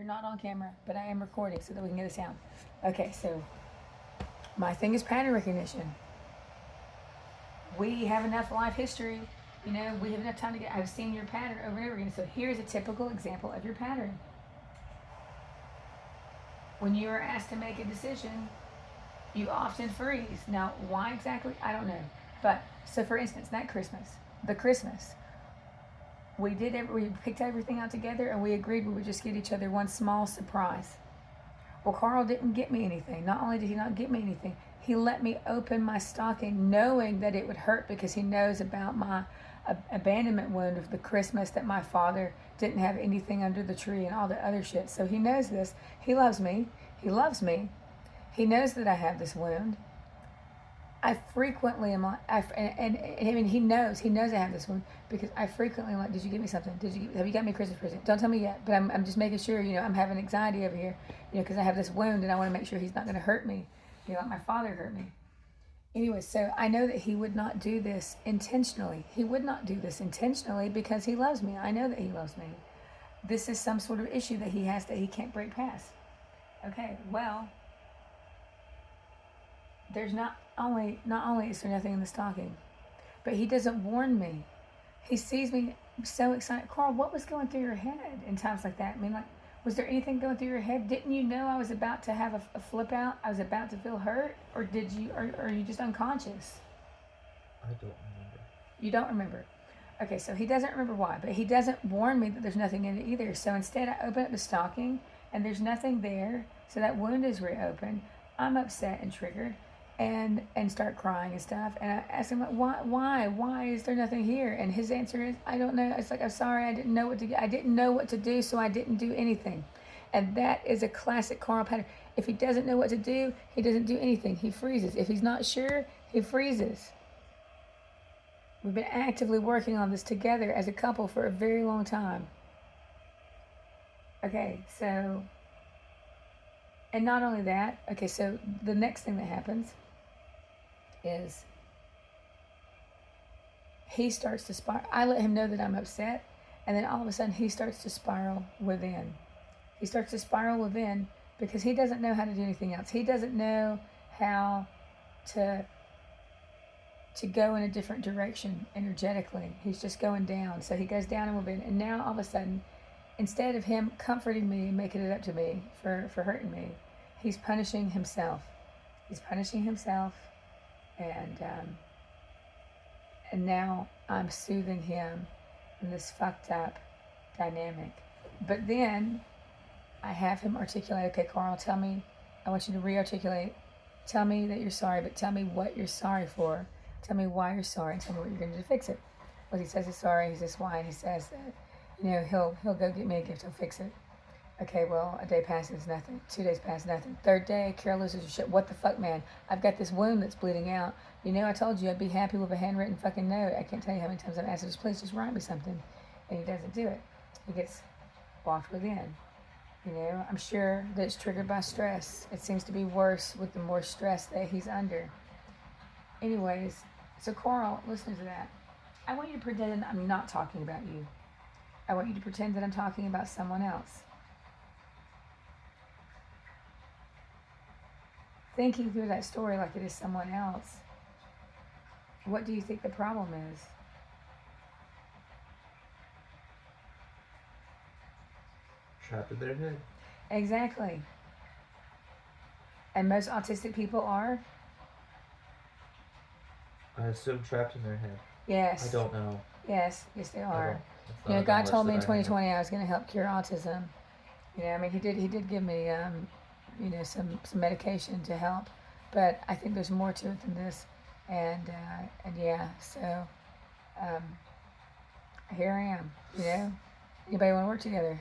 You're not on camera, but I am recording so that we can get a sound. Okay, so my thing is pattern recognition. We have enough life history, we have enough time to get, I've seen your pattern over and over again. So here's a typical example of your pattern. When you are asked to make a decision, you often freeze. Now, why exactly? I don't know. But, so for instance, the Christmas, we picked everything out together and we agreed we would just get each other one small surprise. Well, Carl didn't get me anything. Not only did he not get me anything, he let me open my stocking knowing that it would hurt because he knows about my abandonment wound of the Christmas that my father didn't have anything under the tree and all the other shit. So he knows this. He loves me. He loves me. He knows that I have this wound. I frequently am like, and I mean, he knows I have this wound because I frequently am like, did you give me something? Have you got me a Christmas present? Don't tell me yet, but I'm just making sure, I'm having anxiety over here, because I have this wound and I want to make sure he's not going to hurt me, like my father hurt me. Anyway, so I know that he would not do this intentionally. He would not do this intentionally because he loves me. I know that he loves me. This is some sort of issue that he has that he can't break past. Okay, well, there's not only is there nothing in the stocking, but he doesn't warn me. He sees me so excited. Carl, what was going through your head in times like that? I mean, like, was there anything going through your head? Didn't you know I was about to have a flip out? I was about to feel hurt? Or are you just unconscious? I don't remember. You don't remember? Okay, so he doesn't remember why, but he doesn't warn me that there's nothing in it either. So instead I open up the stocking and there's nothing there. So that wound is reopened. I'm upset and triggered. And start crying and stuff. And I ask him, why is there nothing here? And his answer is, I don't know. It's like, I'm sorry, I didn't know what to do, so I didn't do anything. And that is a classic Carl pattern. If he doesn't know what to do, he doesn't do anything. He freezes. If he's not sure, he freezes. We've been actively working on this together as a couple for a very long time. Okay, so, and not only that, okay, so the next thing that happens is he starts to spiral. I let him know that I'm upset, and then all of a sudden he starts to spiral within. He starts to spiral within because he doesn't know how to do anything else. He doesn't know how to go in a different direction energetically. He's just going down. So he goes down and within, and now all of a sudden, instead of him comforting me and making it up to me for hurting me, he's punishing himself. He's punishing himself. And now I'm soothing him in this fucked up dynamic. But then I have him articulate, okay, Carl, tell me, I want you to re-articulate. Tell me that you're sorry, but tell me what you're sorry for. Tell me why you're sorry, and tell me what you're going to do to fix it. Well, he says he's sorry, he's this why, and he says that, he'll go get me a gift, he'll fix it. Okay, well, a day passes, nothing. 2 days pass, nothing. Third day, Carol loses her shit. What the fuck, man? I've got this wound that's bleeding out. I told you I'd be happy with a handwritten fucking note. I can't tell you how many times I've asked him, please just write me something. And he doesn't do it. He gets blocked within. I'm sure that it's triggered by stress. It seems to be worse with the more stress that he's under. Anyways, so Carl, listen to that. I want you to pretend I'm not talking about you. I want you to pretend that I'm talking about someone else. Thinking through that story like it is someone else, what do you think the problem is? Trapped in their head. Exactly. And most autistic people are? I assume trapped in their head. Yes. I don't know. Yes, they are. God told me in 2020 I was going to help cure autism. He did give me some medication to help, but I think there's more to it than this, and yeah, so here I am. Anybody want to work together?